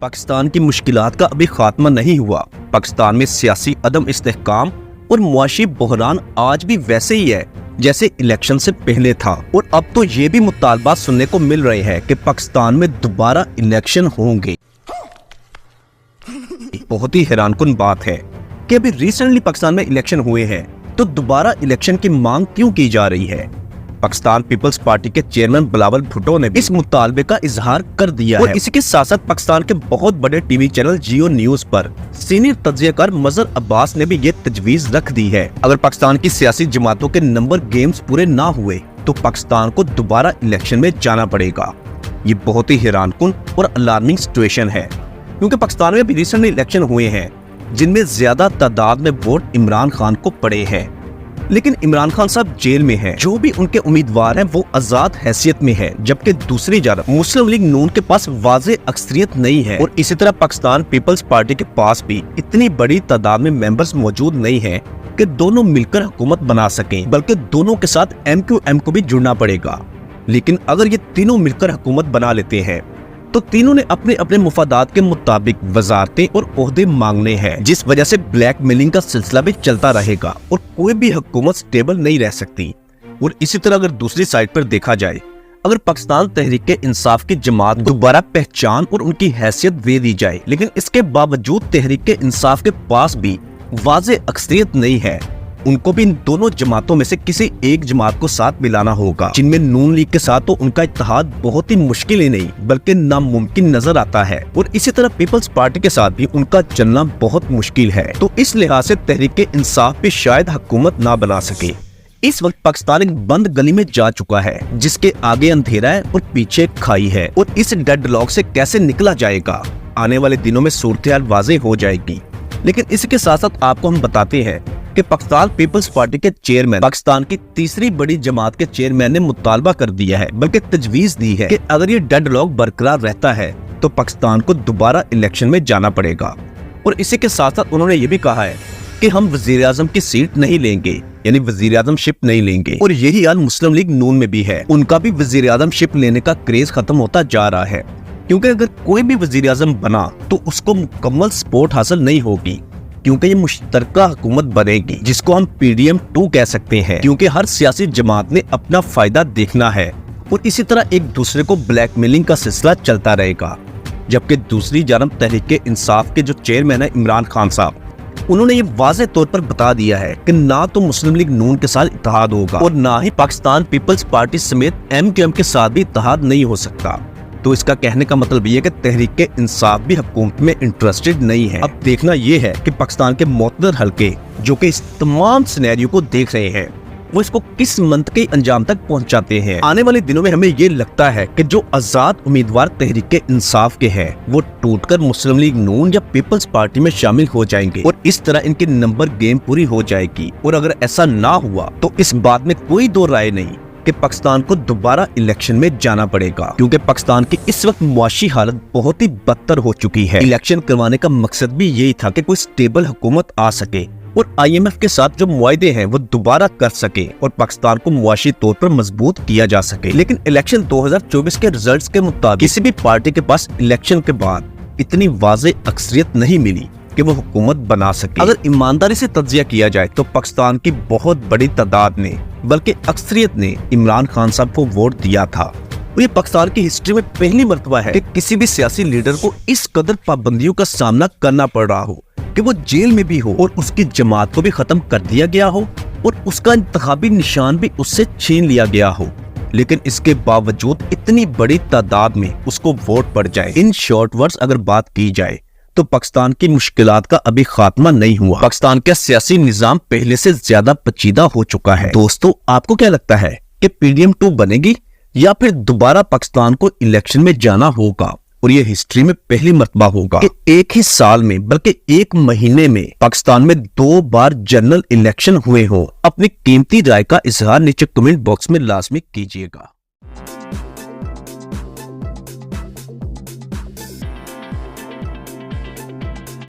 पाकिस्तान की मुश्किलात का अभी खात्मा नहीं हुआ। पाकिस्तान में सियासी अदम इस्तेहकाम और मुआशी बहरान आज भी वैसे ही है जैसे इलेक्शन से पहले था। और अब तो ये भी मुतालबात सुनने को मिल रहे हैं कि पाकिस्तान में दोबारा इलेक्शन होंगे। बहुत ही हैरानकुन बात है कि अभी रिसेंटली पाकिस्तान में इलेक्शन हुए हैं तो दोबारा इलेक्शन की मांग क्यों की जा रही है। पाकिस्तान पीपल्स पार्टी के चेयरमैन बिलावल भुट्टो ने इस मुतालबे का इजहार कर दिया है। इसी के साथ साथ पाकिस्तान के बहुत बड़े टीवी चैनल जियो न्यूज पर सीनियर तज्जियाकार मजहर अब्बास ने भी ये तजवीज रख दी है, अगर पाकिस्तान की सियासी जमातों के नंबर गेम्स पूरे ना हुए तो पाकिस्तान को दोबारा इलेक्शन में जाना पड़ेगा। ये बहुत ही हैरानकुन और अलार्मिंग सिचुएशन है, क्योंकि पाकिस्तान में भी रिसेंटली इलेक्शन हुए हैं जिनमें ज्यादा तादाद में वोट इमरान खान को पड़े हैं, लेकिन इमरान खान साहब जेल में हैं। जो भी उनके उम्मीदवार हैं वो आजाद हैसियत में है, जबकि दूसरी जानब मुस्लिम लीग नून के पास वाज़े अक्सरियत नहीं है। और इसी तरह पाकिस्तान पीपल्स पार्टी के पास भी इतनी बड़ी तादाद में मेंबर्स मौजूद नहीं है कि दोनों मिलकर हुकूमत बना सकें, बल्कि दोनों के साथ MQM को भी जुड़ना पड़ेगा। लेकिन अगर ये तीनों मिलकर हुकूमत बना लेते हैं तो तीनों ने अपने अपने मुफादात के मुताबिक वजारतें और ओहदे मांगने हैं, जिस वजह से ब्लैक मेलिंग का सिलसिला भी चलता रहेगा और कोई भी हुकूमत स्टेबल नहीं रह सकती। और इसी तरह अगर दूसरी साइड पर देखा जाए, अगर पाकिस्तान तहरीक इंसाफ की जमात दोबारा पहचान और उनकी हैसियत दे दी जाए, लेकिन इसके बावजूद तहरीक इंसाफ के पास भी वाज़े अक्सरियत नहीं है, उनको भी इन दोनों जमातों में से किसी एक जमात को साथ मिलाना होगा। जिनमें नून लीग के साथ तो उनका इत्तेहाद बहुत ही मुश्किल ही नहीं बल्कि नामुमकिन नजर आता है, और इसी तरह पीपल्स पार्टी के साथ भी उनका चलना बहुत मुश्किल है। तो इस लिहाज से तहरीक इंसाफ भी शायद हुकूमत ना बना सके। इस वक्त पाकिस्तान एक बंद गली में जा चुका है जिसके आगे अंधेरा है और पीछे खाई है, और इस डेडलॉक से कैसे निकला जाएगा आने वाले दिनों में सूरत-ए-हाल वाज़ेह हो जाएगी। लेकिन इसके साथ साथ आपको हम बताते हैं कि पाकिस्तान पीपल्स पार्टी के चेयरमैन, पाकिस्तान की तीसरी बड़ी जमात के चेयरमैन ने मुतालबा कर दिया है, बल्कि तजवीज दी है कि अगर ये डेडलॉक बरकरार रहता है तो पाकिस्तान को दोबारा इलेक्शन में जाना पड़ेगा। और इसी के साथ साथ उन्होंने ये भी कहा है कि हम वजीर आजम की सीट नहीं लेंगे, यानी वजीर आजम शिप नहीं लेंगे। और यही हाल मुस्लिम लीग नून में भी है, उनका भी वजीर आजम शिप लेने का क्रेज खत्म होता जा रहा है, क्योंकि अगर कोई भी वजीर आजम बना तो उसको मुकम्मल सपोर्ट हासिल नहीं होगी, क्योंकि ये मुश्तरका हुकूमत बनेगी जिसको हम PDM-2 कह सकते हैं, क्योंकि हर सियासी जमात ने अपना फायदा देखना है और इसी तरह एक दूसरे को ब्लैकमेलिंग का सिलसिला चलता रहेगा। जबकि दूसरी जानब तहरीक इंसाफ के जो चेयरमैन है इमरान खान साहब, उन्होंने ये वाज़ेह तौर पर बता दिया है कि ना तो मुस्लिम लीग नून के साथ इत्तेहाद होगा और ना ही पाकिस्तान पीपल्स पार्टी समेत MQM के साथ भी इत्तेहाद नहीं हो सकता। तो इसका कहने का मतलब ये है कि तहरीक इंसाफ भी हुकूमत में इंटरेस्टेड नहीं है। अब देखना ये है कि पाकिस्तान के मोतबर हल्के जो कि इस तमाम सिनेरियो को देख रहे हैं वो इसको किस मंतकी अंजाम तक पहुंचाते हैं। आने वाले दिनों में हमें ये लगता है कि जो आजाद उम्मीदवार तहरीक इंसाफ के हैं वो टूटकर मुस्लिम लीग नून या पीपल्स पार्टी में शामिल हो जाएंगे और इस तरह इनकी नंबर गेम पूरी हो जाएगी। और अगर ऐसा ना हुआ तो इस बात में कोई दो राय नहीं कि पाकिस्तान को दोबारा इलेक्शन में जाना पड़ेगा, क्योंकि पाकिस्तान की इस वक्त मुआशी हालत बहुत ही बदतर हो चुकी है। इलेक्शन करवाने का मकसद भी यही था कि कोई स्टेबल हुकूमत आ सके और IMF के साथ जो मुआहदे हैं वो दोबारा कर सके और पाकिस्तान को मुआशी तौर पर मजबूत किया जा सके। लेकिन इलेक्शन 2024 के रिजल्ट्स के मुताबिक किसी भी पार्टी के पास इलेक्शन के बाद इतनी वाज़ेह अक्सरियत नहीं मिली कि वो हुकूमत बना सके। अगर ईमानदारी से तज्जिया किया जाए तो पाकिस्तान की बहुत बड़ी तादाद ने बल्कि अक्सरियत ने इमरान खान साहब को वोट दिया था। और ये पाकिस्तान की हिस्ट्री में पहली मर्तबा है कि किसी भी सियासी लीडर को इस कदर पाबंदियों का सामना करना पड़ रहा हो कि वो जेल में भी हो और उसकी जमात को भी खत्म कर दिया गया हो और उसका इंतखाबी निशान भी उससे छीन लिया गया हो, लेकिन इसके बावजूद इतनी बड़ी तादाद में उसको वोट पड़ जाए। इन शॉर्ट वर्ड्स अगर बात की जाए तो पाकिस्तान की मुश्किलात का अभी खात्मा नहीं हुआ। पाकिस्तान का सियासी निजाम पहले से ज्यादा पेचीदा हो चुका है। दोस्तों, आपको क्या लगता है कि PDM-2 बनेगी या फिर दोबारा पाकिस्तान को इलेक्शन में जाना होगा? और ये हिस्ट्री में पहली मर्तबा होगा कि एक ही साल में बल्कि एक महीने में पाकिस्तान में 2 बार जनरल इलेक्शन हुए हो। अपनी कीमती राय का इजहार नीचे कमेंट बॉक्स में लाजमी कीजिएगा।